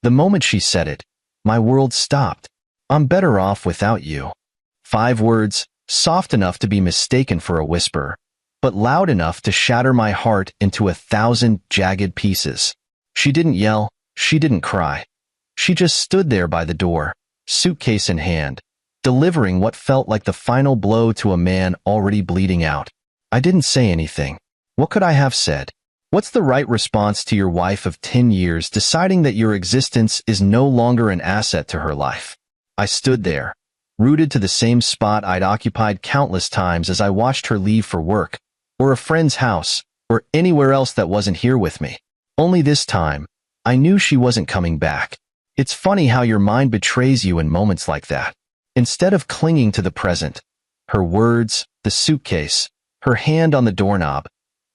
The moment she said it, my world stopped. I'm better off without you. 5 words, soft enough to be mistaken for a whisper, but loud enough to shatter my heart into 1,000 jagged pieces. She didn't yell, she didn't cry. She just stood there by the door, suitcase in hand, delivering what felt like the final blow to a man already bleeding out. I didn't say anything. What could I have said? What's the right response to your wife of 10 years deciding that your existence is no longer an asset to her life? I stood there, rooted to the same spot I'd occupied countless times as I watched her leave for work, or a friend's house, or anywhere else that wasn't here with me. Only this time, I knew she wasn't coming back. It's funny how your mind betrays you in moments like that. Instead of clinging to the present, her words, the suitcase, her hand on the doorknob,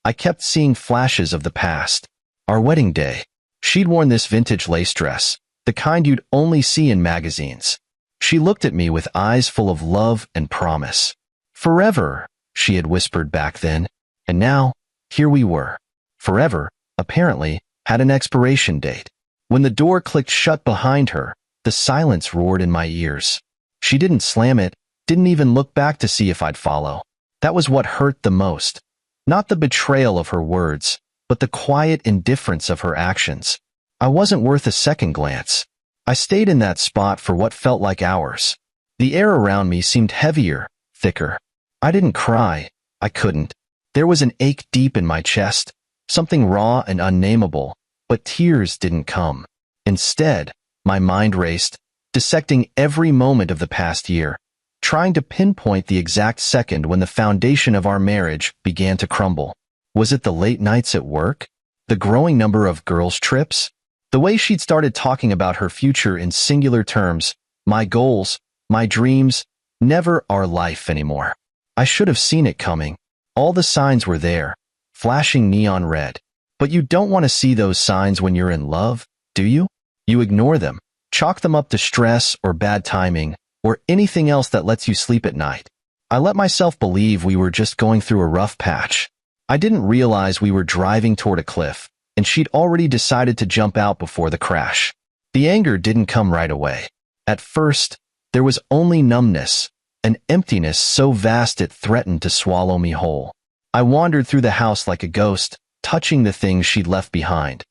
I kept seeing flashes of the past. Our wedding day. She'd worn this vintage lace dress, the kind you'd only see in magazines. She looked at me with eyes full of love and promise. Forever, she had whispered back then, and now, here we were. Forever, apparently, had an expiration date. When the door clicked shut behind her, the silence roared in my ears. She didn't slam it, didn't even look back to see if I'd follow. That was what hurt the most. Not the betrayal of her words, but the quiet indifference of her actions. I wasn't worth a second glance. I stayed in that spot for what felt like hours. The air around me seemed heavier, thicker. I didn't cry. I couldn't. There was an ache deep in my chest, something raw and unnameable, but tears didn't come. Instead, my mind raced, dissecting every moment of the past year, trying to pinpoint the exact second when the foundation of our marriage began to crumble. Was it the late nights at work? The growing number of girls' trips? The way she'd started talking about her future in singular terms, my goals, my dreams, never our life anymore. I should have seen it coming. All the signs were there, flashing neon red. But you don't want to see those signs when you're in love, do you? You ignore them, chalk them up to stress or bad timing, or anything else that lets you sleep at night. I let myself believe we were just going through a rough patch. I didn't realize we were driving toward a cliff, and she'd already decided to jump out before the crash. The anger didn't come right away. At first, there was only numbness, an emptiness so vast it threatened to swallow me whole. I wandered through the house like a ghost, touching the things she'd left behind.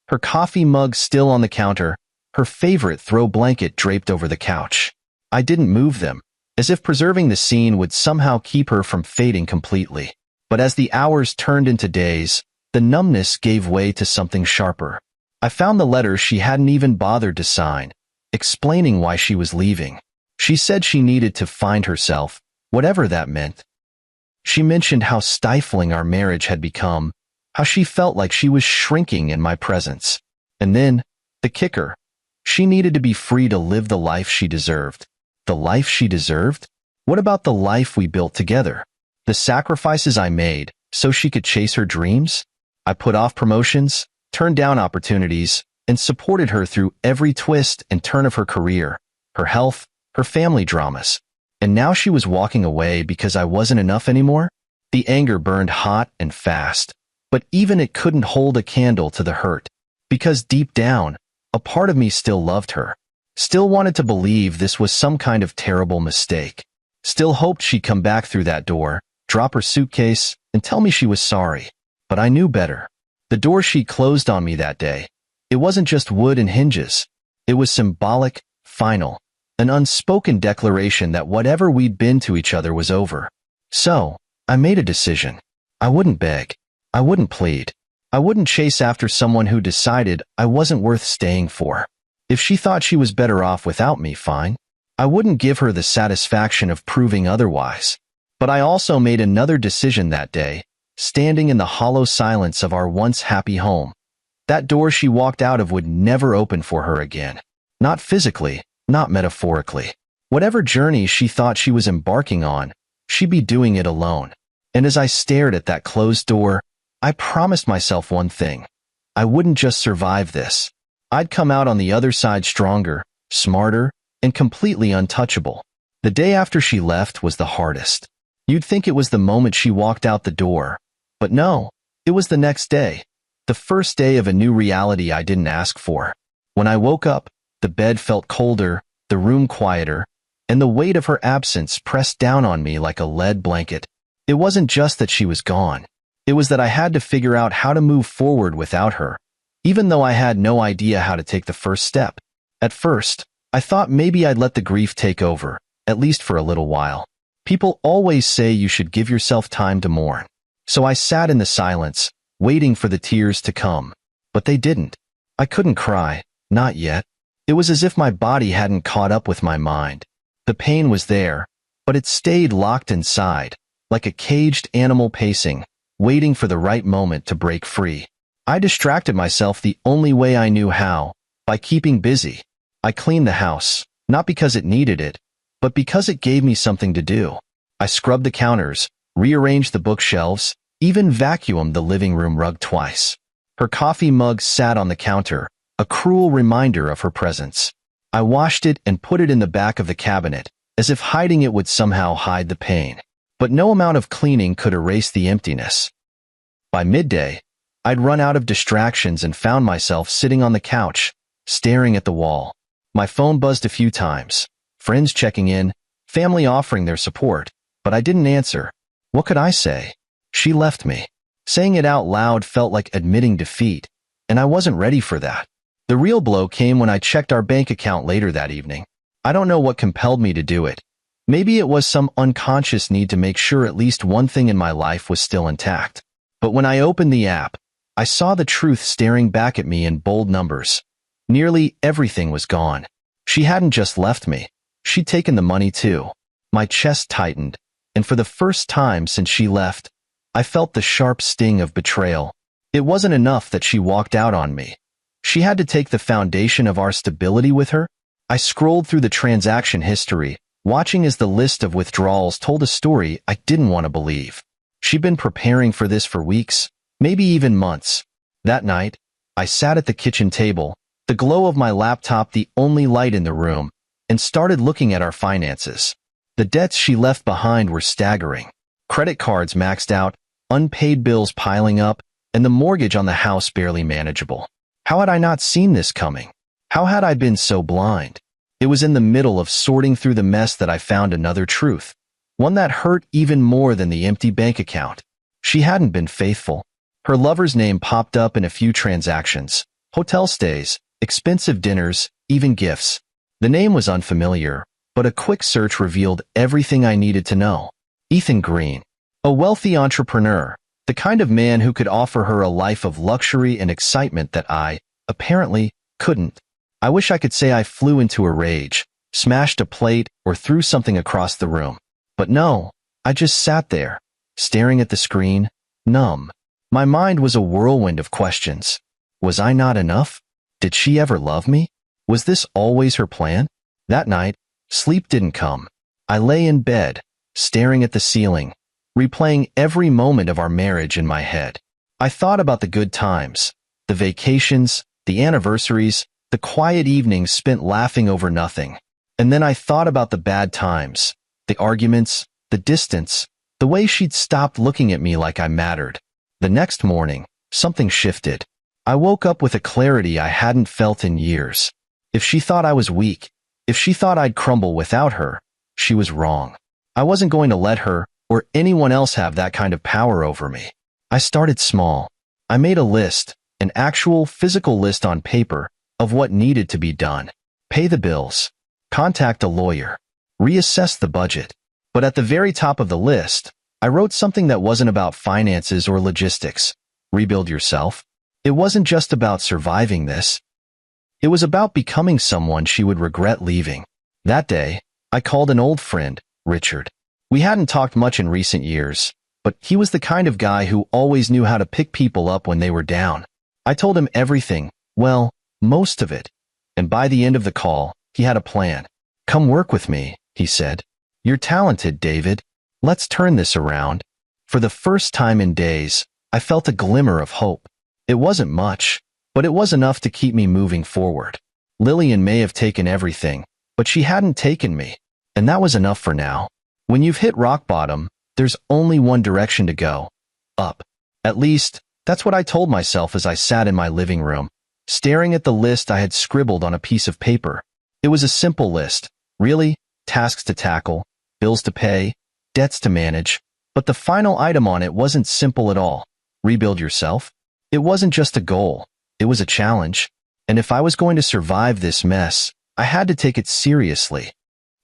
Her coffee mug still on the counter, her favorite throw blanket draped over the couch. I didn't move them, as if preserving the scene would somehow keep her from fading completely. But as the hours turned into days, the numbness gave way to something sharper. I found the letter she hadn't even bothered to sign, explaining why she was leaving. She said she needed to find herself, whatever that meant. She mentioned how stifling our marriage had become, how she felt like she was shrinking in my presence. And then, the kicker, she needed to be free to live the life she deserved. The life she deserved? What about the life we built together? The sacrifices I made so she could chase her dreams? I put off promotions, turned down opportunities, and supported her through every twist and turn of her career, her health, her family dramas. And now she was walking away because I wasn't enough anymore? The anger burned hot and fast, but even it couldn't hold a candle to the hurt. Because deep down, a part of me still loved her. Still wanted to believe this was some kind of terrible mistake. Still hoped she'd come back through that door, drop her suitcase, and tell me she was sorry. But I knew better. The door she closed on me that day, it wasn't just wood and hinges. It was symbolic, final, an unspoken declaration that whatever we'd been to each other was over. So, I made a decision. I wouldn't beg. I wouldn't plead. I wouldn't chase after someone who decided I wasn't worth staying for. If she thought she was better off without me, fine. I wouldn't give her the satisfaction of proving otherwise. But I also made another decision that day, standing in the hollow silence of our once happy home. That door she walked out of would never open for her again. Not physically, not metaphorically. Whatever journey she thought she was embarking on, she'd be doing it alone. And as I stared at that closed door, I promised myself one thing. I wouldn't just survive this. I'd come out on the other side stronger, smarter, and completely untouchable. The day after she left was the hardest. You'd think it was the moment she walked out the door. But no, it was the next day. The first day of a new reality I didn't ask for. When I woke up, the bed felt colder, the room quieter, and the weight of her absence pressed down on me like a lead blanket. It wasn't just that she was gone. It was that I had to figure out how to move forward without her, even though I had no idea how to take the first step. At first, I thought maybe I'd let the grief take over, at least for a little while. People always say you should give yourself time to mourn. So I sat in the silence, waiting for the tears to come. But they didn't. I couldn't cry, not yet. It was as if my body hadn't caught up with my mind. The pain was there, but it stayed locked inside, like a caged animal pacing, waiting for the right moment to break free. I distracted myself the only way I knew how, by keeping busy. I cleaned the house, not because it needed it, but because it gave me something to do. I scrubbed the counters, rearranged the bookshelves, even vacuumed the living room rug twice. Her coffee mug sat on the counter, a cruel reminder of her presence. I washed it and put it in the back of the cabinet, as if hiding it would somehow hide the pain. But no amount of cleaning could erase the emptiness. By midday, I'd run out of distractions and found myself sitting on the couch, staring at the wall. My phone buzzed a few times, friends checking in, family offering their support, but I didn't answer. What could I say? She left me. Saying it out loud felt like admitting defeat, and I wasn't ready for that. The real blow came when I checked our bank account later that evening. I don't know what compelled me to do it. Maybe it was some unconscious need to make sure at least one thing in my life was still intact. But when I opened the app, I saw the truth staring back at me in bold numbers. Nearly everything was gone. She hadn't just left me. She'd taken the money too. My chest tightened, and for the first time since she left, I felt the sharp sting of betrayal. It wasn't enough that she walked out on me. She had to take the foundation of our stability with her. I scrolled through the transaction history, watching as the list of withdrawals told a story I didn't want to believe. She'd been preparing for this for weeks, maybe even months. That night, I sat at the kitchen table, the glow of my laptop the only light in the room, and started looking at our finances. The debts she left behind were staggering. Credit cards maxed out, unpaid bills piling up, and the mortgage on the house barely manageable. How had I not seen this coming? How had I been so blind? It was in the middle of sorting through the mess that I found another truth, one that hurt even more than the empty bank account. She hadn't been faithful. Her lover's name popped up in a few transactions, hotel stays, expensive dinners, even gifts. The name was unfamiliar, but a quick search revealed everything I needed to know. Ethan Green, a wealthy entrepreneur, the kind of man who could offer her a life of luxury and excitement that I, apparently, couldn't. I wish I could say I flew into a rage, smashed a plate, or threw something across the room. But no, I just sat there, staring at the screen, numb. My mind was a whirlwind of questions. Was I not enough? Did she ever love me? Was this always her plan? That night, sleep didn't come. I lay in bed, staring at the ceiling, replaying every moment of our marriage in my head. I thought about the good times, the vacations, the anniversaries, the quiet evenings spent laughing over nothing. And then I thought about the bad times, the arguments, the distance, the way she'd stopped looking at me like I mattered. The next morning, something shifted. I woke up with a clarity I hadn't felt in years. If she thought I was weak, if she thought I'd crumble without her, she was wrong. I wasn't going to let her or anyone else have that kind of power over me. I started small. I made a list, an actual physical list on paper, of what needed to be done. Pay the bills, contact a lawyer, reassess the budget. But at the very top of the list, I wrote something that wasn't about finances or logistics. Rebuild yourself. It wasn't just about surviving this. It was about becoming someone she would regret leaving. That day, I called an old friend, Richard. We hadn't talked much in recent years, but he was the kind of guy who always knew how to pick people up when they were down. I told him everything, well, most of it. And by the end of the call, he had a plan. Come work with me, he said. You're talented, David. Let's turn this around. For the first time in days, I felt a glimmer of hope. It wasn't much, but it was enough to keep me moving forward. Lillian may have taken everything, but she hadn't taken me, and that was enough for now. When you've hit rock bottom, there's only one direction to go. Up. At least, that's what I told myself as I sat in my living room, staring at the list I had scribbled on a piece of paper. It was a simple list, really, tasks to tackle, bills to pay, debts to manage, but the final item on it wasn't simple at all. Rebuild yourself? It wasn't just a goal, it was a challenge. And if I was going to survive this mess, I had to take it seriously.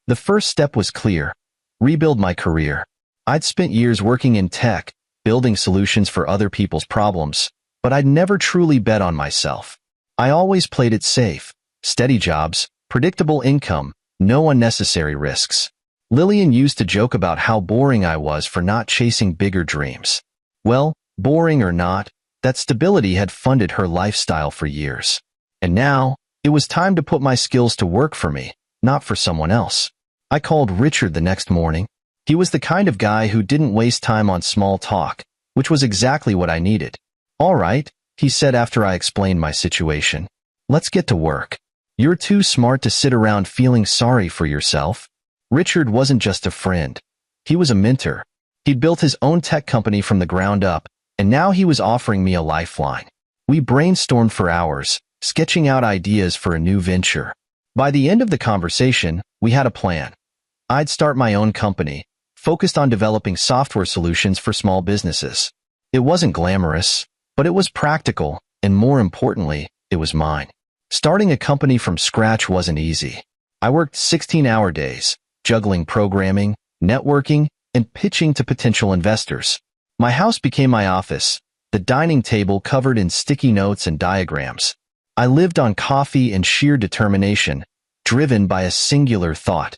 The first step was clear: rebuild my career. I'd spent years working in tech, building solutions for other people's problems, but I'd never truly bet on myself. I always played it safe: steady jobs, predictable income, no unnecessary risks. Lillian used to joke about how boring I was for not chasing bigger dreams. Well, boring or not, that stability had funded her lifestyle for years. And now, it was time to put my skills to work for me, not for someone else. I called Richard the next morning. He was the kind of guy who didn't waste time on small talk, which was exactly what I needed. "All right," he said after I explained my situation. "Let's get to work. You're too smart to sit around feeling sorry for yourself." Richard wasn't just a friend. He was a mentor. He'd built his own tech company from the ground up, and now he was offering me a lifeline. We brainstormed for hours, sketching out ideas for a new venture. By the end of the conversation, we had a plan. I'd start my own company, focused on developing software solutions for small businesses. It wasn't glamorous, but it was practical, and more importantly, it was mine. Starting a company from scratch wasn't easy. I worked 16-hour days, juggling programming, networking, and pitching to potential investors. My house became my office, the dining table covered in sticky notes and diagrams. I lived on coffee and sheer determination, driven by a singular thought: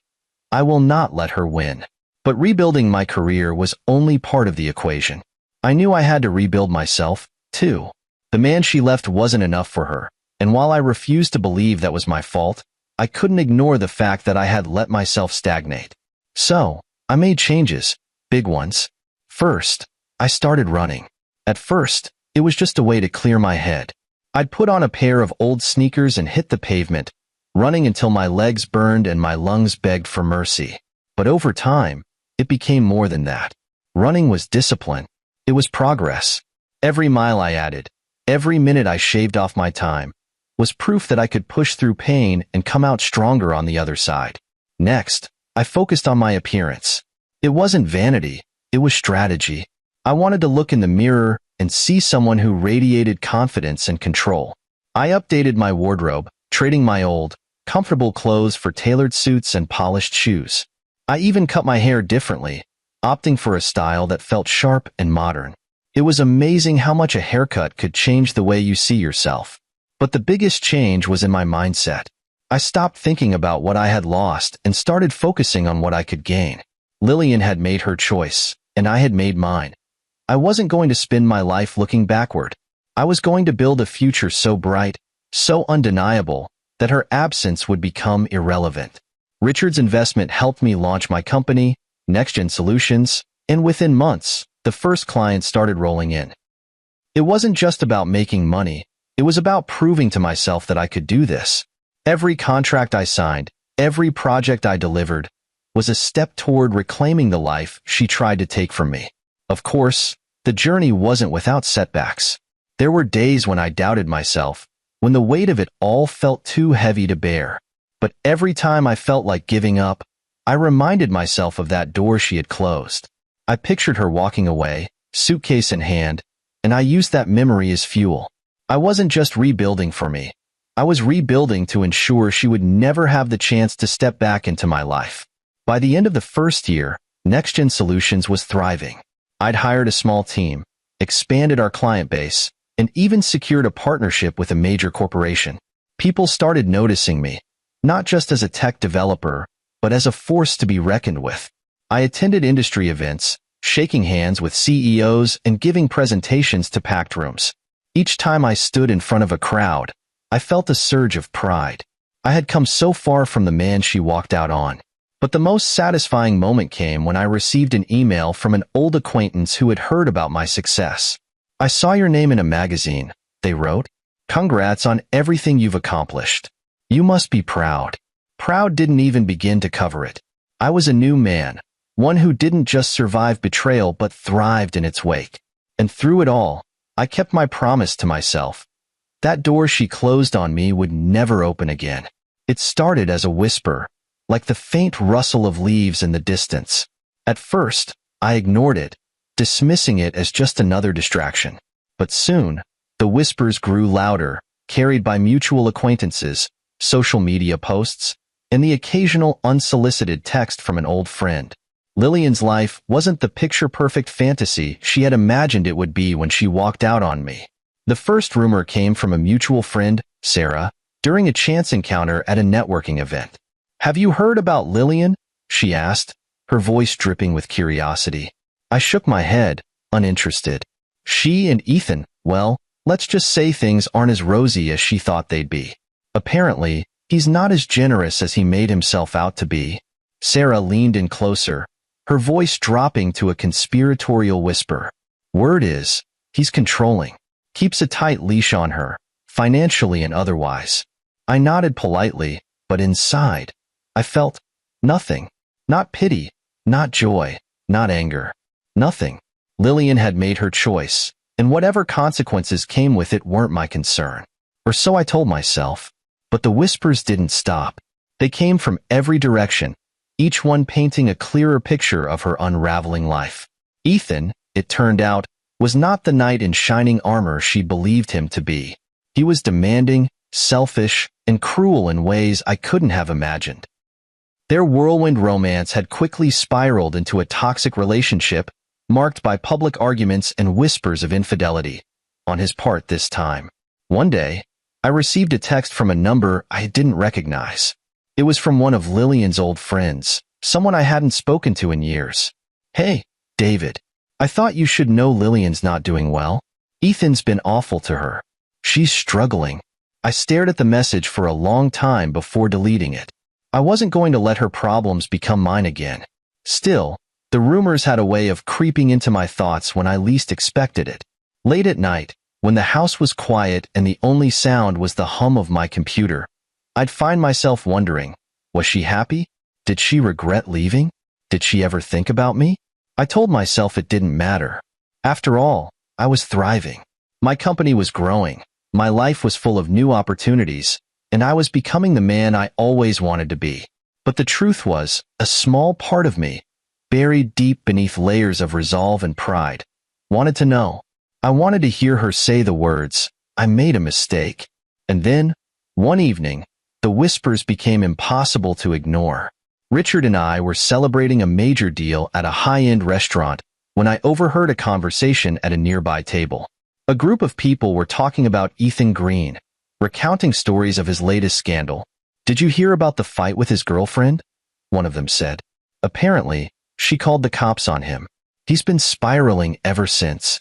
I will not let her win. But rebuilding my career was only part of the equation. I knew I had to rebuild myself, too. The man she left wasn't enough for her, and while I refused to believe that was my fault, I couldn't ignore the fact that I had let myself stagnate. So, I made changes, big ones. First, I started running. At first, it was just a way to clear my head. I'd put on a pair of old sneakers and hit the pavement, running until my legs burned and my lungs begged for mercy. But over time, it became more than that. Running was discipline. It was progress. Every mile I added, every minute I shaved off my time, was proof that I could push through pain and come out stronger on the other side. Next, I focused on my appearance. It wasn't vanity, it was strategy. I wanted to look in the mirror and see someone who radiated confidence and control. I updated my wardrobe, trading my old, comfortable clothes for tailored suits and polished shoes. I even cut my hair differently, opting for a style that felt sharp and modern. It was amazing how much a haircut could change the way you see yourself. But the biggest change was in my mindset. I stopped thinking about what I had lost and started focusing on what I could gain. Lillian had made her choice, and I had made mine. I wasn't going to spend my life looking backward. I was going to build a future so bright, so undeniable, that her absence would become irrelevant. Richard's investment helped me launch my company, NextGen Solutions, and within months, the first clients started rolling in. It wasn't just about making money, it was about proving to myself that I could do this. Every contract I signed, every project I delivered, was a step toward reclaiming the life she tried to take from me. Of course, the journey wasn't without setbacks. There were days when I doubted myself, when the weight of it all felt too heavy to bear. But every time I felt like giving up, I reminded myself of that door she had closed. I pictured her walking away, suitcase in hand, and I used that memory as fuel. I wasn't just rebuilding for me. I was rebuilding to ensure she would never have the chance to step back into my life. By the end of the first year, NextGen Solutions was thriving. I'd hired a small team, expanded our client base, and even secured a partnership with a major corporation. People started noticing me, not just as a tech developer, but as a force to be reckoned with. I attended industry events, shaking hands with CEOs and giving presentations to packed rooms. Each time I stood in front of a crowd, I felt a surge of pride. I had come so far from the man she walked out on. But the most satisfying moment came when I received an email from an old acquaintance who had heard about my success. "I saw your name in a magazine," they wrote. "Congrats on everything you've accomplished. You must be proud." Proud didn't even begin to cover it. I was a new man, one who didn't just survive betrayal but thrived in its wake. And through it all, I kept my promise to myself. That door she closed on me would never open again. It started as a whisper, like the faint rustle of leaves in the distance. At first, I ignored it, dismissing it as just another distraction. But soon, the whispers grew louder, carried by mutual acquaintances, social media posts, and the occasional unsolicited text from an old friend. Lillian's life wasn't the picture-perfect fantasy she had imagined it would be when she walked out on me. The first rumor came from a mutual friend, Sarah, during a chance encounter at a networking event. "Have you heard about Lillian?" she asked, her voice dripping with curiosity. I shook my head, uninterested. She and Ethan, well, let's just say things aren't as rosy as she thought they'd be. Apparently, he's not as generous as he made himself out to be. Sarah leaned in closer, her voice dropping to a conspiratorial whisper. Word is, he's controlling. Keeps a tight leash on her, financially and otherwise. I nodded politely, but inside, I felt nothing. Not pity, not joy, not anger. Nothing. Lillian had made her choice, and whatever consequences came with it weren't my concern. Or so I told myself. But the whispers didn't stop. They came from every direction, each one painting a clearer picture of her unraveling life. Ethan, it turned out, was not the knight in shining armor she believed him to be. He was demanding, selfish, and cruel in ways I couldn't have imagined. Their whirlwind romance had quickly spiraled into a toxic relationship, marked by public arguments and whispers of infidelity, on his part this time. One day, I received a text from a number I didn't recognize. It was from one of Lillian's old friends, someone I hadn't spoken to in years. "Hey, David. I thought you should know Lillian's not doing well. Ethan's been awful to her. She's struggling." I stared at the message for a long time before deleting it. I wasn't going to let her problems become mine again. Still, the rumors had a way of creeping into my thoughts when I least expected it. Late at night, when the house was quiet and the only sound was the hum of my computer, I'd find myself wondering, was she happy? Did she regret leaving? Did she ever think about me? I told myself it didn't matter. After all, I was thriving. My company was growing. My life was full of new opportunities, and I was becoming the man I always wanted to be. But the truth was, a small part of me, buried deep beneath layers of resolve and pride, wanted to know. I wanted to hear her say the words, "I made a mistake." And then, one evening, the whispers became impossible to ignore. Richard and I were celebrating a major deal at a high-end restaurant when I overheard a conversation at a nearby table. A group of people were talking about Ethan Green, recounting stories of his latest scandal. "Did you hear about the fight with his girlfriend?" one of them said. "Apparently, she called the cops on him. He's been spiraling ever since."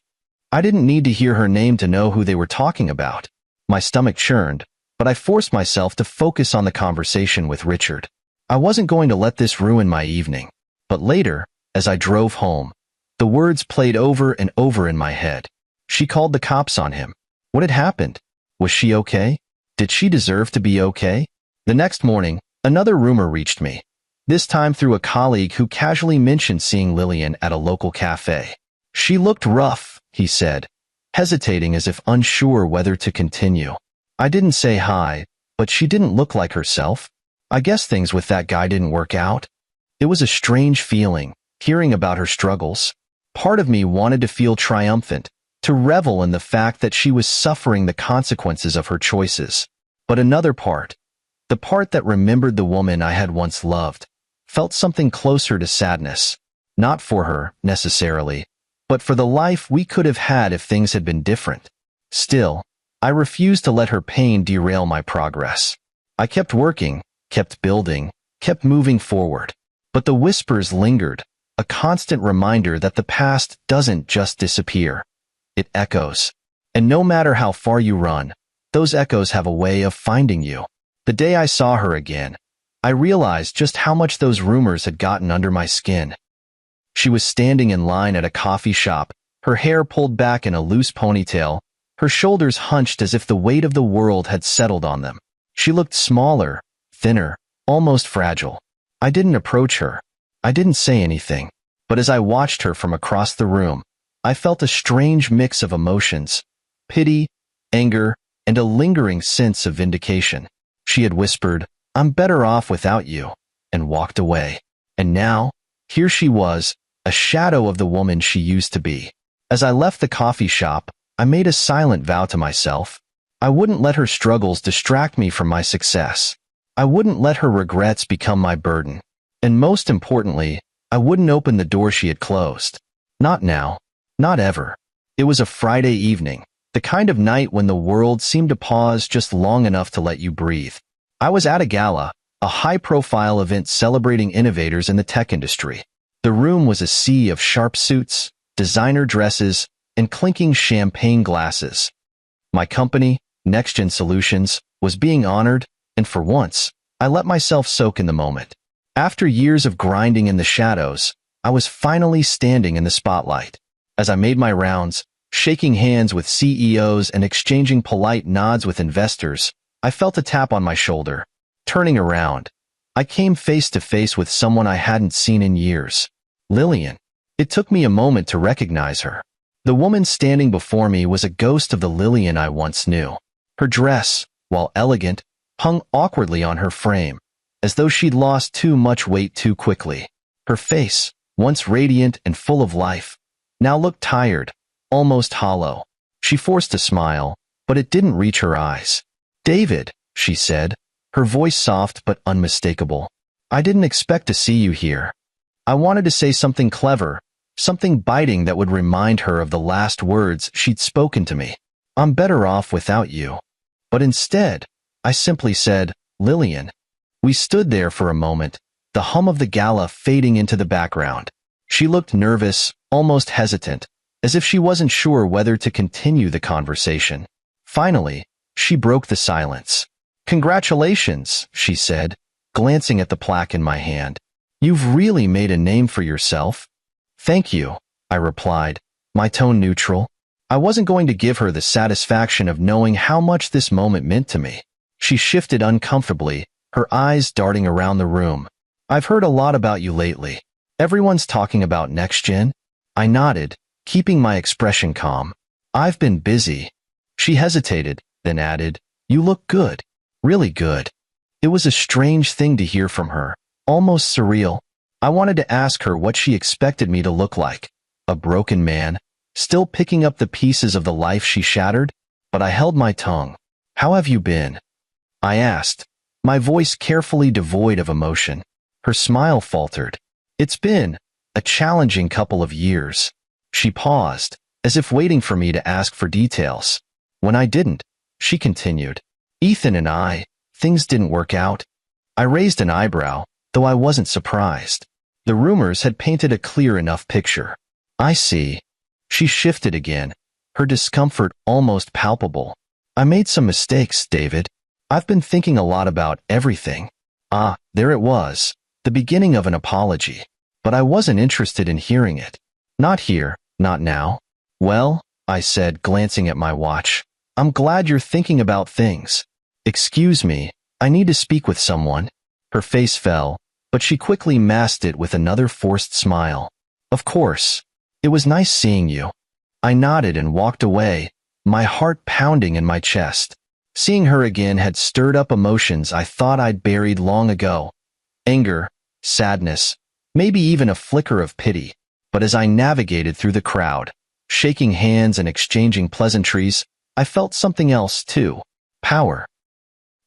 I didn't need to hear her name to know who they were talking about. My stomach churned, but I forced myself to focus on the conversation with Richard. I wasn't going to let this ruin my evening. But later, as I drove home, the words played over and over in my head. She called the cops on him. What had happened? Was she okay? Did she deserve to be okay? The next morning, another rumor reached me, this time through a colleague who casually mentioned seeing Lillian at a local cafe. "She looked rough," he said, hesitating as if unsure whether to continue. I didn't say hi, but she didn't look like herself. I guess things with that guy didn't work out. It was a strange feeling, hearing about her struggles. Part of me wanted to feel triumphant, to revel in the fact that she was suffering the consequences of her choices. But another part, the part that remembered the woman I had once loved, felt something closer to sadness. Not for her, necessarily, but for the life we could have had if things had been different. Still, I refused to let her pain derail my progress. I kept working, kept building, kept moving forward. But the whispers lingered, a constant reminder that the past doesn't just disappear. It echoes. And no matter how far you run, those echoes have a way of finding you. The day I saw her again, I realized just how much those rumors had gotten under my skin. She was standing in line at a coffee shop, her hair pulled back in a loose ponytail, her shoulders hunched as if the weight of the world had settled on them. She looked smaller, thinner, almost fragile. I didn't approach her. I didn't say anything. But as I watched her from across the room, I felt a strange mix of emotions: pity, anger, and a lingering sense of vindication. She had whispered, "I'm better off without you," and walked away. And now, here she was, a shadow of the woman she used to be. As I left the coffee shop, I made a silent vow to myself. I wouldn't let her struggles distract me from my success. I wouldn't let her regrets become my burden. And most importantly, I wouldn't open the door she had closed. Not now. Not ever. It was a Friday evening, the kind of night when the world seemed to pause just long enough to let you breathe. I was at a gala, a high-profile event celebrating innovators in the tech industry. The room was a sea of sharp suits, designer dresses, and clinking champagne glasses. My company, NextGen Solutions, was being honored, and for once, I let myself soak in the moment. After years of grinding in the shadows, I was finally standing in the spotlight. As I made my rounds, shaking hands with CEOs and exchanging polite nods with investors, I felt a tap on my shoulder. Turning around, I came face to face with someone I hadn't seen in years. Lillian. It took me a moment to recognize her. The woman standing before me was a ghost of the Lillian I once knew. Her dress, while elegant, hung awkwardly on her frame, as though she'd lost too much weight too quickly. Her face, once radiant and full of life, now looked tired, almost hollow. She forced a smile, but it didn't reach her eyes. "David," she said, her voice soft but unmistakable. "I didn't expect to see you here." I wanted to say something clever, something biting that would remind her of the last words she'd spoken to me. "I'm better off without you." But instead, I simply said, "Lillian." We stood there for a moment, the hum of the gala fading into the background. She looked nervous, almost hesitant, as if she wasn't sure whether to continue the conversation. Finally, she broke the silence. "Congratulations," she said, glancing at the plaque in my hand. "You've really made a name for yourself." "Thank you," I replied, my tone neutral. I wasn't going to give her the satisfaction of knowing how much this moment meant to me. She shifted uncomfortably, her eyes darting around the room. "I've heard a lot about you lately. Everyone's talking about NextGen." I nodded, keeping my expression calm. "I've been busy." She hesitated, then added, "You look good. Really good." It was a strange thing to hear from her, almost surreal. I wanted to ask her what she expected me to look like. A broken man, still picking up the pieces of the life she shattered? But I held my tongue. "How have you been?" I asked, my voice carefully devoid of emotion. Her smile faltered. "It's been a challenging couple of years." She paused, as if waiting for me to ask for details. When I didn't, she continued, "Ethan and I, things didn't work out." I raised an eyebrow, though I wasn't surprised. The rumors had painted a clear enough picture. "I see." She shifted again, her discomfort almost palpable. "I made some mistakes, David. I've been thinking a lot about everything." Ah, there it was, the beginning of an apology. But I wasn't interested in hearing it. "Not here, not now." "Well," I said, glancing at my watch, "I'm glad you're thinking about things." "Excuse me, I need to speak with someone." Her face fell, but she quickly masked it with another forced smile. "Of course. It was nice seeing you." I nodded and walked away, my heart pounding in my chest. Seeing her again had stirred up emotions I thought I'd buried long ago. Anger, sadness, maybe even a flicker of pity. But as I navigated through the crowd, shaking hands and exchanging pleasantries, I felt something else too. Power.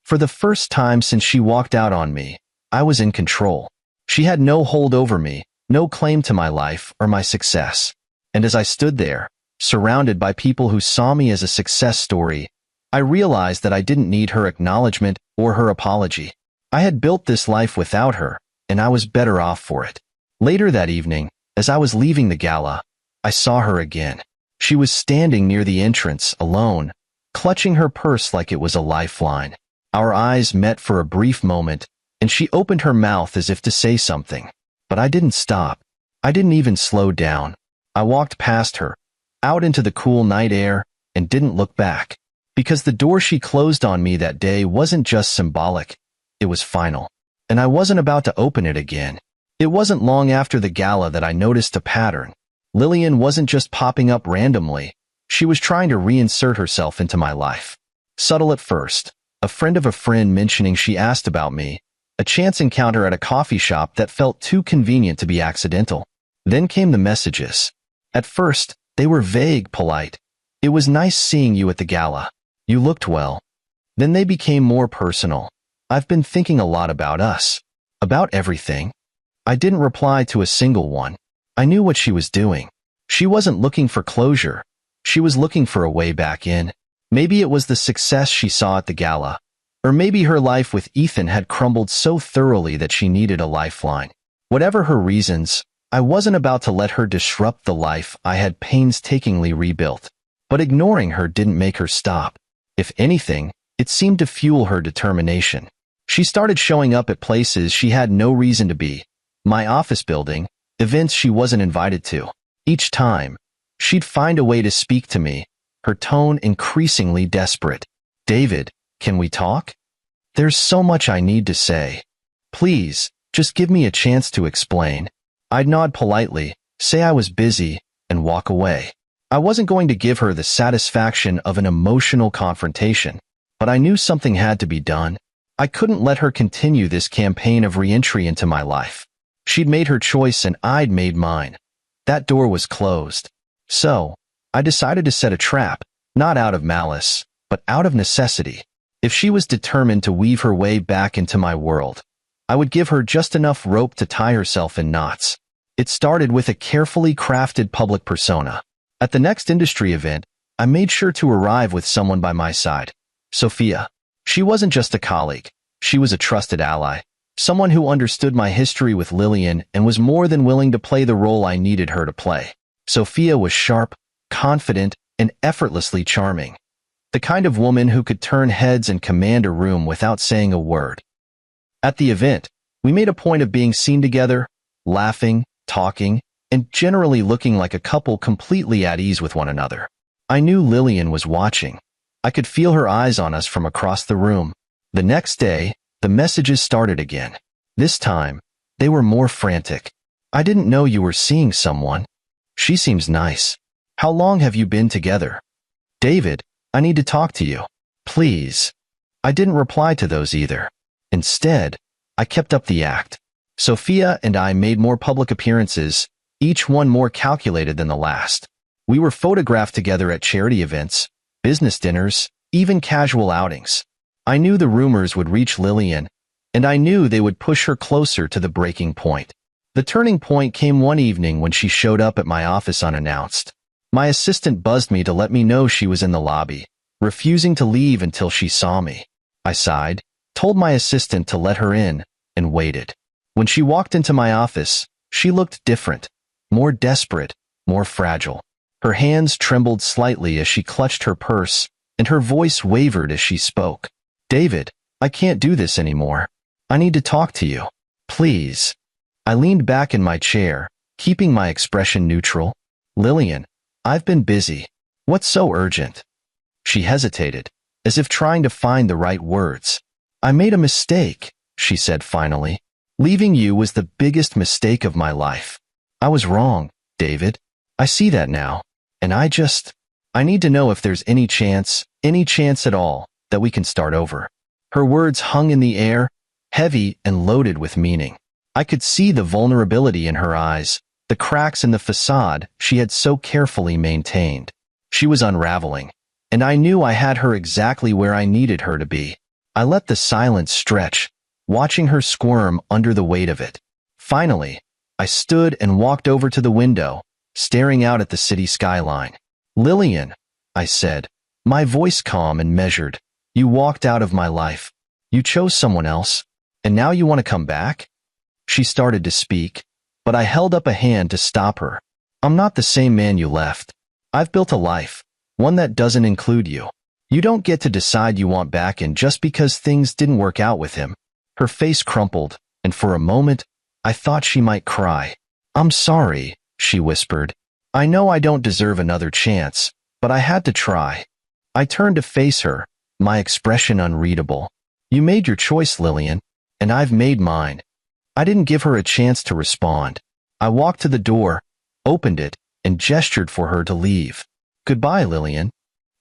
For the first time since she walked out on me, I was in control. She had no hold over me, no claim to my life or my success. And as I stood there, surrounded by people who saw me as a success story, I realized that I didn't need her acknowledgement or her apology. I had built this life without her, and I was better off for it. Later that evening, as I was leaving the gala, I saw her again. She was standing near the entrance, alone, clutching her purse like it was a lifeline. Our eyes met for a brief moment, and she opened her mouth as if to say something. But I didn't stop. I didn't even slow down. I walked past her, out into the cool night air, and didn't look back. Because the door she closed on me that day wasn't just symbolic, it was final. And I wasn't about to open it again. It wasn't long after the gala that I noticed a pattern. Lillian wasn't just popping up randomly. She was trying to reinsert herself into my life. Subtle at first, a friend of a friend mentioning she asked about me, a chance encounter at a coffee shop that felt too convenient to be accidental. Then came the messages. At first, they were vague, polite. It was nice seeing you at the gala. You looked well. Then they became more personal. I've been thinking a lot about us. About everything. I didn't reply to a single one. I knew what she was doing. She wasn't looking for closure. She was looking for a way back in. Maybe it was the success she saw at the gala. Or maybe her life with Ethan had crumbled so thoroughly that she needed a lifeline. Whatever her reasons, I wasn't about to let her disrupt the life I had painstakingly rebuilt. But ignoring her didn't make her stop. If anything, it seemed to fuel her determination. She started showing up at places she had no reason to be. My office building, events she wasn't invited to. Each time, she'd find a way to speak to me, her tone increasingly desperate. David, can we talk? There's so much I need to say. Please, just give me a chance to explain. I'd nod politely, say I was busy, and walk away. I wasn't going to give her the satisfaction of an emotional confrontation, but I knew something had to be done. I couldn't let her continue this campaign of re-entry into my life. She'd made her choice and I'd made mine. That door was closed. So, I decided to set a trap, not out of malice, but out of necessity. If she was determined to weave her way back into my world, I would give her just enough rope to tie herself in knots. It started with a carefully crafted public persona. At the next industry event, I made sure to arrive with someone by my side. Sophia. She wasn't just a colleague. She was a trusted ally. Someone who understood my history with Lillian and was more than willing to play the role I needed her to play. Sophia was sharp, confident, and effortlessly charming. The kind of woman who could turn heads and command a room without saying a word. At the event, we made a point of being seen together, laughing, talking, and generally looking like a couple completely at ease with one another. I knew Lillian was watching. I could feel her eyes on us from across the room. The next day, the messages started again. This time, they were more frantic. I didn't know you were seeing someone. She seems nice. How long have you been together? David, I need to talk to you. Please. I didn't reply to those either. Instead, I kept up the act. Sophia and I made more public appearances, each one more calculated than the last. We were photographed together at charity events, business dinners, even casual outings. I knew the rumors would reach Lillian, and I knew they would push her closer to the breaking point. The turning point came one evening when she showed up at my office unannounced. My assistant buzzed me to let me know she was in the lobby, refusing to leave until she saw me. I sighed, told my assistant to let her in, and waited. When she walked into my office, she looked different, more desperate, more fragile. Her hands trembled slightly as she clutched her purse, and her voice wavered as she spoke. David, I can't do this anymore. I need to talk to you. Please. I leaned back in my chair, keeping my expression neutral. Lillian, I've been busy. What's so urgent? She hesitated, as if trying to find the right words. I made a mistake, she said finally. Leaving you was the biggest mistake of my life. I was wrong, David. I see that now. And I need to know if there's any chance at all, that we can start over. Her words hung in the air, heavy and loaded with meaning. I could see the vulnerability in her eyes, the cracks in the facade she had so carefully maintained. She was unraveling, and I knew I had her exactly where I needed her to be. I let the silence stretch, watching her squirm under the weight of it. Finally, I stood and walked over to the window, staring out at the city skyline. Lillian, I said, my voice calm and measured. You walked out of my life. You chose someone else, and now you want to come back? She started to speak, but I held up a hand to stop her. I'm not the same man you left. I've built a life, one that doesn't include you. You don't get to decide you want back in just because things didn't work out with him. Her face crumpled, and for a moment, I thought she might cry. I'm sorry, she whispered. I know I don't deserve another chance, but I had to try. I turned to face her, my expression unreadable. You made your choice, Lillian, and I've made mine. I didn't give her a chance to respond. I walked to the door, opened it, and gestured for her to leave. Goodbye, Lillian.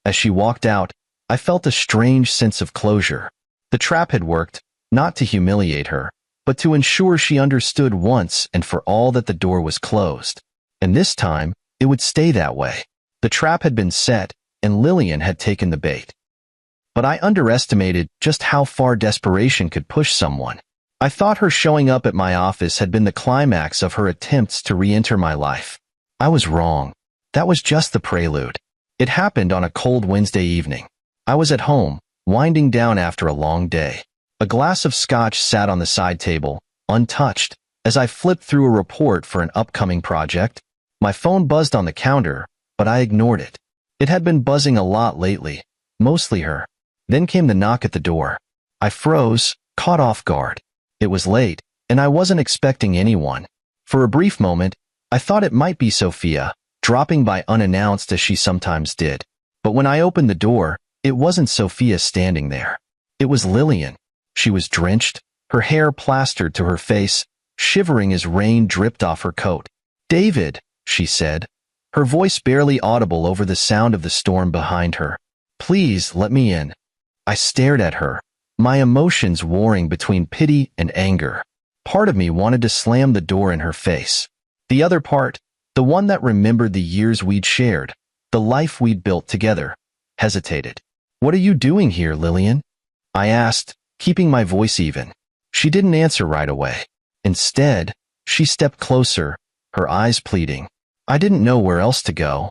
As she walked out, I felt a strange sense of closure. The trap had worked, not to humiliate her, but to ensure she understood once and for all that the door was closed. And this time, it would stay that way. The trap had been set, and Lillian had taken the bait. But I underestimated just how far desperation could push someone. I thought her showing up at my office had been the climax of her attempts to re-enter my life. I was wrong. That was just the prelude. It happened on a cold Wednesday evening. I was at home, winding down after a long day. A glass of scotch sat on the side table, untouched, as I flipped through a report for an upcoming project. My phone buzzed on the counter, but I ignored it. It had been buzzing a lot lately, mostly her. Then came the knock at the door. I froze, caught off guard. It was late, and I wasn't expecting anyone. For a brief moment, I thought it might be Sophia, dropping by unannounced as she sometimes did. But when I opened the door, it wasn't Sophia standing there. It was Lillian. She was drenched, her hair plastered to her face, shivering as rain dripped off her coat. "David," she said, her voice barely audible over the sound of the storm behind her. "Please let me in." I stared at her, my emotions warring between pity and anger. Part of me wanted to slam the door in her face. The other part, the one that remembered the years we'd shared, the life we'd built together, hesitated. "What are you doing here, Lillian?" I asked, keeping my voice even. She didn't answer right away. Instead, she stepped closer, her eyes pleading. I didn't know where else to go.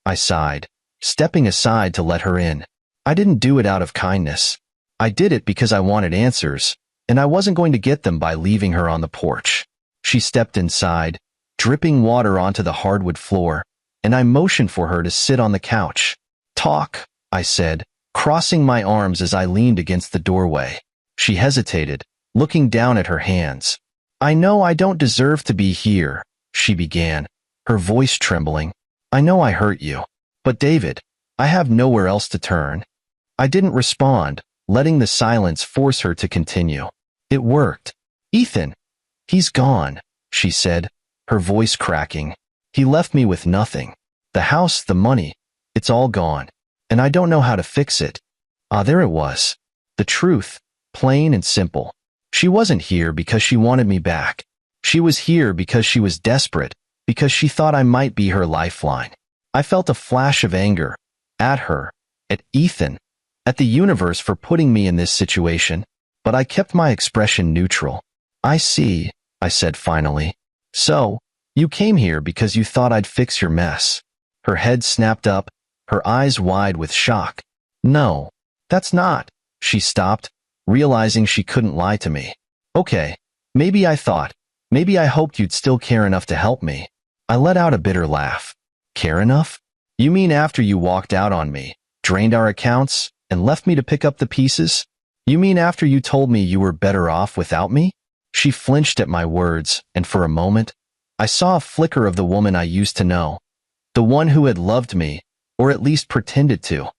I sighed, stepping aside to let her in. I didn't do it out of kindness. I did it because I wanted answers, and I wasn't going to get them by leaving her on the porch. She stepped inside, dripping water onto the hardwood floor, and I motioned for her to sit on the couch. "Talk," I said, crossing my arms as I leaned against the doorway. She hesitated, looking down at her hands. "I know I don't deserve to be here," she began, her voice trembling. "I know I hurt you. But David, I have nowhere else to turn." I didn't respond, letting the silence force her to continue. "It worked. Ethan, he's gone," she said, her voice cracking. "He left me with nothing. The house, the money, it's all gone. And I don't know how to fix it." There it was. The truth, plain and simple. She wasn't here because she wanted me back. She was here because she was desperate, because she thought I might be her lifeline. I felt a flash of anger. At her, at Ethan, at the universe for putting me in this situation, but I kept my expression neutral. "I see," I said finally. "So, you came here because you thought I'd fix your mess." Her head snapped up, her eyes wide with shock. "No, that's not." She stopped, realizing she couldn't lie to me. "Okay, maybe I thought, maybe I hoped you'd still care enough to help me." I let out a bitter laugh. "Care enough? You mean after you walked out on me, drained our accounts, and left me to pick up the pieces? You mean after you told me you were better off without me?" She flinched at my words, and for a moment, I saw a flicker of the woman I used to know, the one who had loved me, or at least pretended to.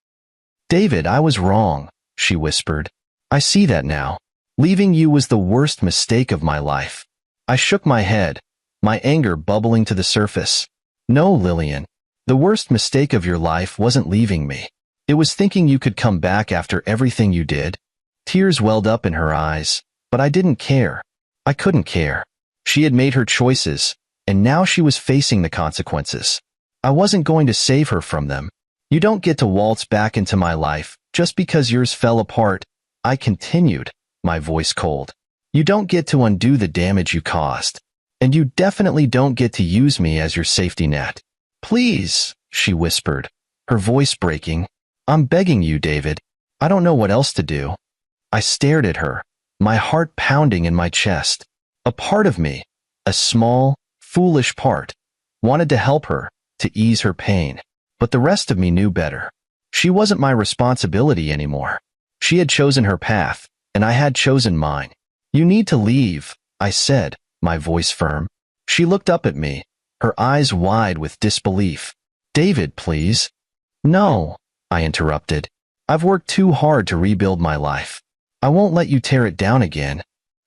"David, I was wrong," she whispered. "I see that now. Leaving you was the worst mistake of my life." I shook my head, my anger bubbling to the surface. "No, Lillian, the worst mistake of your life wasn't leaving me. It was thinking you could come back after everything you did." Tears welled up in her eyes, but I didn't care. I couldn't care. She had made her choices, and now she was facing the consequences. I wasn't going to save her from them. "You don't get to waltz back into my life just because yours fell apart," I continued, my voice cold. "You don't get to undo the damage you caused. And you definitely don't get to use me as your safety net." "Please," she whispered, her voice breaking. "I'm begging you, David. I don't know what else to do." I stared at her, my heart pounding in my chest. A part of me, a small, foolish part, wanted to help her, to ease her pain. But the rest of me knew better. She wasn't my responsibility anymore. She had chosen her path, and I had chosen mine. "You need to leave," I said, my voice firm. She looked up at me, her eyes wide with disbelief. "David, please." "No," I interrupted. "I've worked too hard to rebuild my life. I won't let you tear it down again."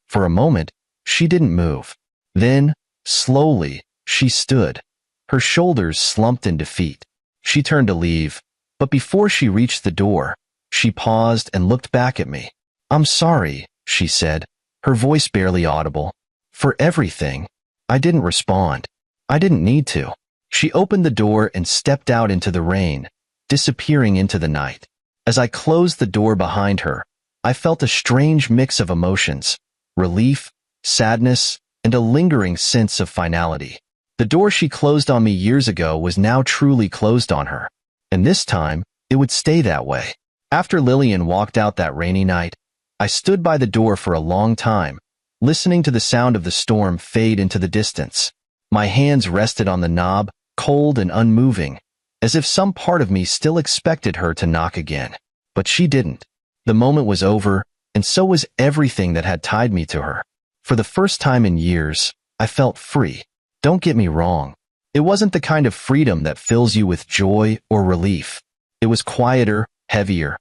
For a moment, she didn't move. Then, slowly, she stood, her shoulders slumped in defeat. She turned to leave, but before she reached the door, She paused and looked back at me. "I'm sorry," she said, her voice barely audible. "For everything." I didn't respond. I didn't need to. She opened the door and stepped out into the rain, disappearing into the night. As I closed the door behind her, I felt a strange mix of emotions: relief, sadness, and a lingering sense of finality. The door she closed on me years ago was now truly closed on her, and this time, it would stay that way. After Lillian walked out that rainy night, I stood by the door for a long time, listening to the sound of the storm fade into the distance. My hands rested on the knob, cold and unmoving, as if some part of me still expected her to knock again. But she didn't. The moment was over, and so was everything that had tied me to her. For the first time in years, I felt free. Don't get me wrong. It wasn't the kind of freedom that fills you with joy or relief. It was quieter, heavier.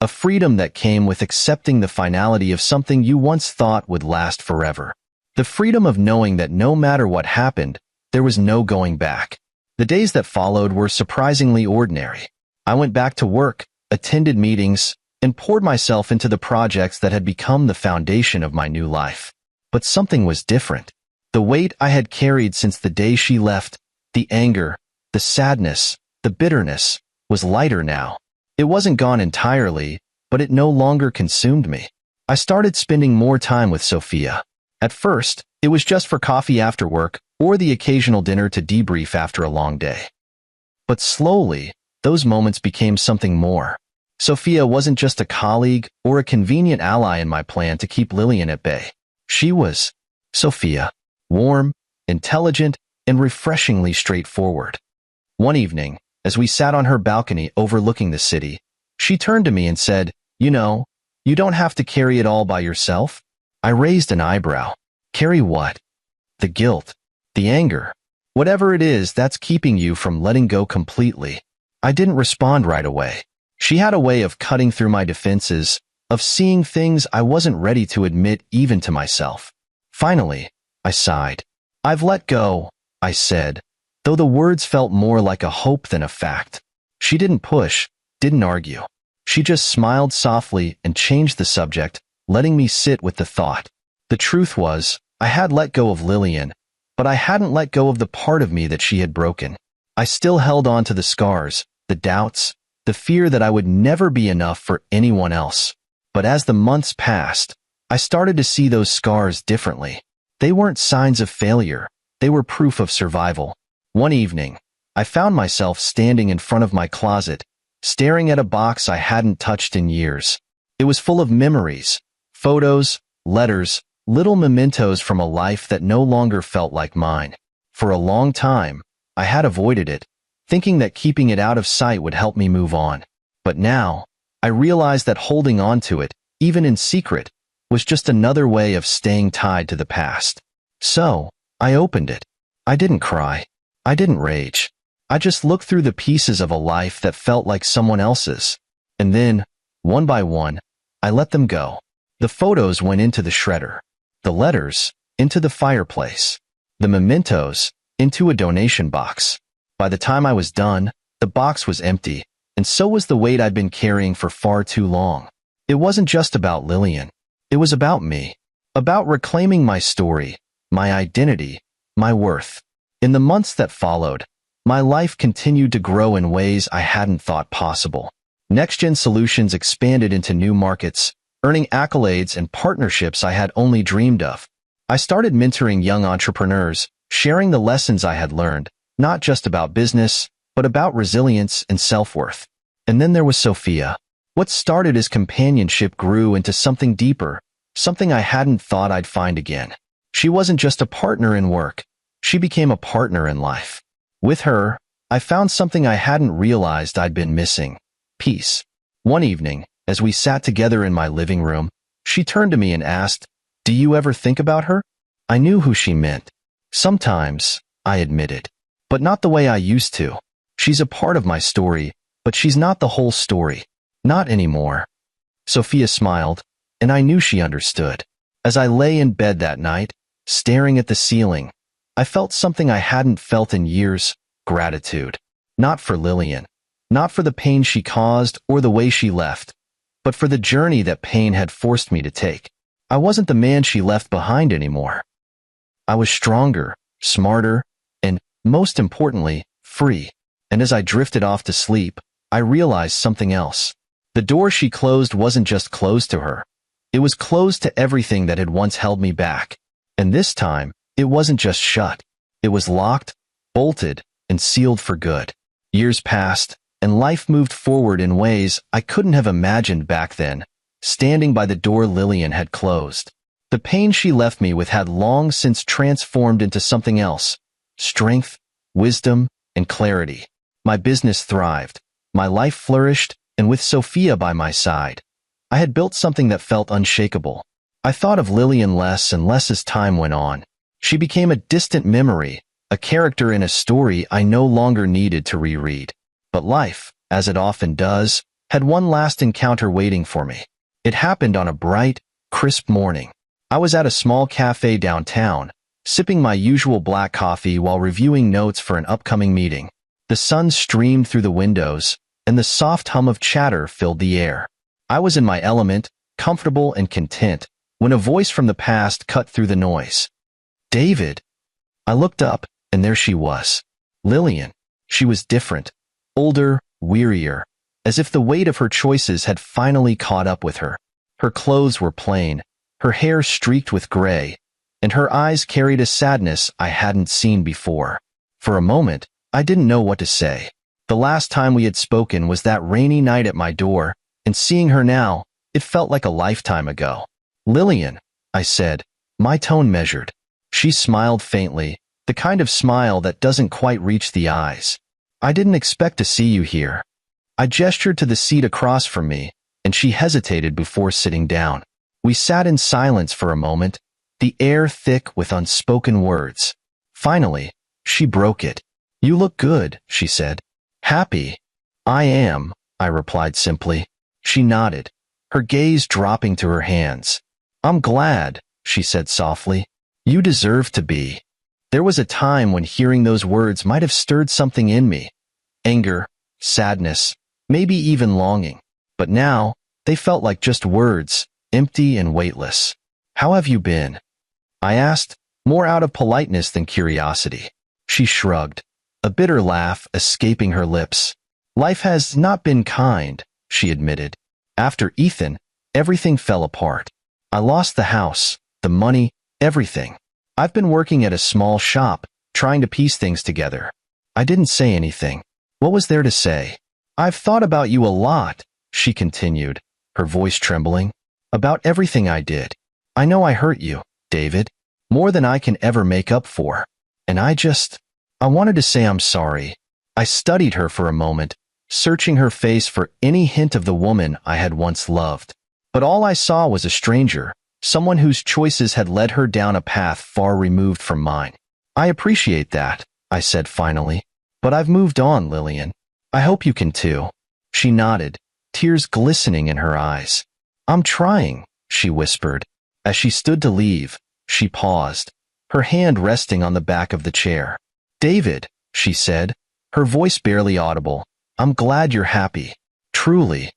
A freedom that came with accepting the finality of something you once thought would last forever. The freedom of knowing that no matter what happened, there was no going back. The days that followed were surprisingly ordinary. I went back to work, attended meetings, and poured myself into the projects that had become the foundation of my new life. But something was different. The weight I had carried since the day she left, the anger, the sadness, the bitterness, was lighter now. It wasn't gone entirely, but it no longer consumed me. I started spending more time with Sophia. At first, it was just for coffee after work or the occasional dinner to debrief after a long day. But slowly, those moments became something more. Sophia wasn't just a colleague or a convenient ally in my plan to keep Lillian at bay. She was Sophia, warm, intelligent, and refreshingly straightforward. One evening, as we sat on her balcony overlooking the city, she turned to me and said, "You know, you don't have to carry it all by yourself." I raised an eyebrow. Carry what? The guilt, the anger, whatever it is that's keeping you from letting go completely. I didn't respond right away. She had a way of cutting through my defenses, of seeing things I wasn't ready to admit even to myself. Finally, I sighed. "I've let go," I said, though the words felt more like a hope than a fact. She didn't push, didn't argue. She just smiled softly and changed the subject, letting me sit with the thought. The truth was, I had let go of Lillian, but I hadn't let go of the part of me that she had broken. I still held on to the scars, the doubts, the fear that I would never be enough for anyone else. But as the months passed, I started to see those scars differently. They weren't signs of failure. They were proof of survival. One evening, I found myself standing in front of my closet, staring at a box I hadn't touched in years. It was full of memories, photos, letters, little mementos from a life that no longer felt like mine. For a long time, I had avoided it, thinking that keeping it out of sight would help me move on. But now, I realized that holding on to it, even in secret, was just another way of staying tied to the past. So, I opened it. I didn't cry. I didn't rage. I just looked through the pieces of a life that felt like someone else's. And then, one by one, I let them go. The photos went into the shredder. The letters, into the fireplace. The mementos, into a donation box. By the time I was done, the box was empty, and so was the weight I'd been carrying for far too long. It wasn't just about Lillian. It was about me. About reclaiming my story, my identity, my worth. In the months that followed, my life continued to grow in ways I hadn't thought possible. NextGen Solutions expanded into new markets, earning accolades and partnerships I had only dreamed of. I started mentoring young entrepreneurs, sharing the lessons I had learned, not just about business, but about resilience and self-worth. And then there was Sophia. What started as companionship grew into something deeper, something I hadn't thought I'd find again. She wasn't just a partner in work. She became a partner in life. With her, I found something I hadn't realized I'd been missing: peace. One evening, as we sat together in my living room, she turned to me and asked, "Do you ever think about her?" I knew who she meant. Sometimes, I admitted, but not the way I used to. She's a part of my story, but she's not the whole story. Not anymore. Sophia smiled, and I knew she understood. As I lay in bed that night, staring at the ceiling, I felt something I hadn't felt in years: gratitude. Not for Lillian, not for the pain she caused or the way she left, but for the journey that pain had forced me to take. I wasn't the man she left behind anymore. I was stronger, smarter, and, most importantly, free. And as I drifted off to sleep, I realized something else. The door she closed wasn't just closed to her. It was closed to everything that had once held me back. And this time, it wasn't just shut. It was locked, bolted, and sealed for good. Years passed, and life moved forward in ways I couldn't have imagined back then, standing by the door Lillian had closed. The pain she left me with had long since transformed into something else: strength, wisdom, and clarity. My business thrived, my life flourished, and with Sophia by my side, I had built something that felt unshakable. I thought of Lillian less and less as time went on. She became a distant memory, a character in a story I no longer needed to reread. But life, as it often does, had one last encounter waiting for me. It happened on a bright, crisp morning. I was at a small cafe downtown, sipping my usual black coffee while reviewing notes for an upcoming meeting. The sun streamed through the windows, and the soft hum of chatter filled the air. I was in my element, comfortable and content, when a voice from the past cut through the noise. "David." I looked up, and there she was. Lillian. She was different. Older, wearier, as if the weight of her choices had finally caught up with her. Her clothes were plain, her hair streaked with gray, and her eyes carried a sadness I hadn't seen before. For a moment, I didn't know what to say. The last time we had spoken was that rainy night at my door, and seeing her now, it felt like a lifetime ago. "Lillian," I said, my tone measured. She smiled faintly, the kind of smile that doesn't quite reach the eyes. "I didn't expect to see you here." I gestured to the seat across from me, and she hesitated before sitting down. We sat in silence for a moment, the air thick with unspoken words. Finally, she broke it. "You look good," she said. "Happy?" "I am," I replied simply. She nodded, her gaze dropping to her hands. "I'm glad," she said softly. "You deserve to be." There was a time when hearing those words might have stirred something in me. Anger, sadness, maybe even longing. But now, they felt like just words, empty and weightless. "How have you been?" I asked, more out of politeness than curiosity. She shrugged, a bitter laugh escaping her lips. "Life has not been kind," she admitted. "After Ethan, everything fell apart. I lost the house, the money, everything. I've been working at a small shop, trying to piece things together." I didn't say anything. What was there to say? "I've thought about you a lot," she continued, her voice trembling. "About everything I did. I know I hurt you, David, more than I can ever make up for. And I wanted to say I'm sorry." I studied her for a moment, searching her face for any hint of the woman I had once loved. But all I saw was a stranger, someone whose choices had led her down a path far removed from mine. "I appreciate that," I said finally. "But I've moved on, Lillian. I hope you can too." She nodded, tears glistening in her eyes. "I'm trying," she whispered. As she stood to leave, she paused, her hand resting on the back of the chair. "David," she said, her voice barely audible, "I'm glad you're happy. Truly."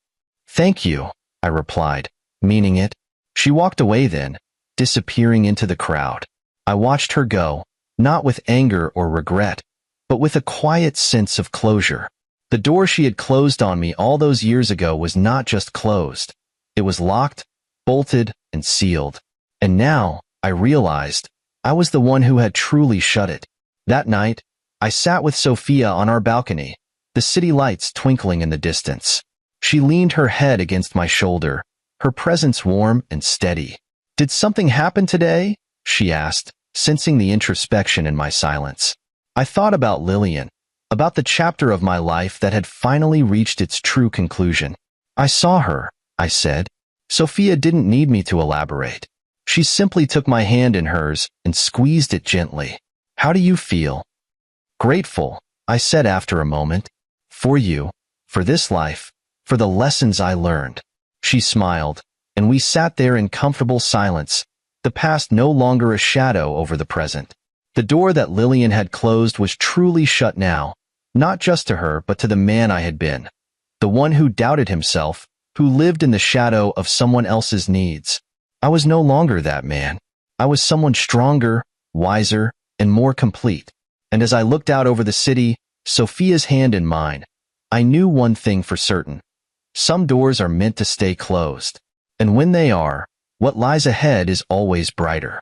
"Thank you," I replied, meaning it. She walked away then, disappearing into the crowd. I watched her go, not with anger or regret, but with a quiet sense of closure. The door she had closed on me all those years ago was not just closed. It was locked, bolted, and sealed. And now, I realized, I was the one who had truly shut it. That night, I sat with Sophia on our balcony, the city lights twinkling in the distance. She leaned her head against my shoulder, her presence warm and steady. "Did something happen today?" she asked, sensing the introspection in my silence. I thought about Lillian, about the chapter of my life that had finally reached its true conclusion. "I saw her," I said. Sophia didn't need me to elaborate. She simply took my hand in hers and squeezed it gently. "How do you feel?" "Grateful," I said after a moment. "For you, for this life, for the lessons I learned." She smiled, and we sat there in comfortable silence, the past no longer a shadow over the present. The door that Lillian had closed was truly shut now, not just to her but to the man I had been. The one who doubted himself, who lived in the shadow of someone else's needs. I was no longer that man. I was someone stronger, wiser, and more complete. And as I looked out over the city, Sophia's hand in mine, I knew one thing for certain. Some doors are meant to stay closed. And when they are, what lies ahead is always brighter.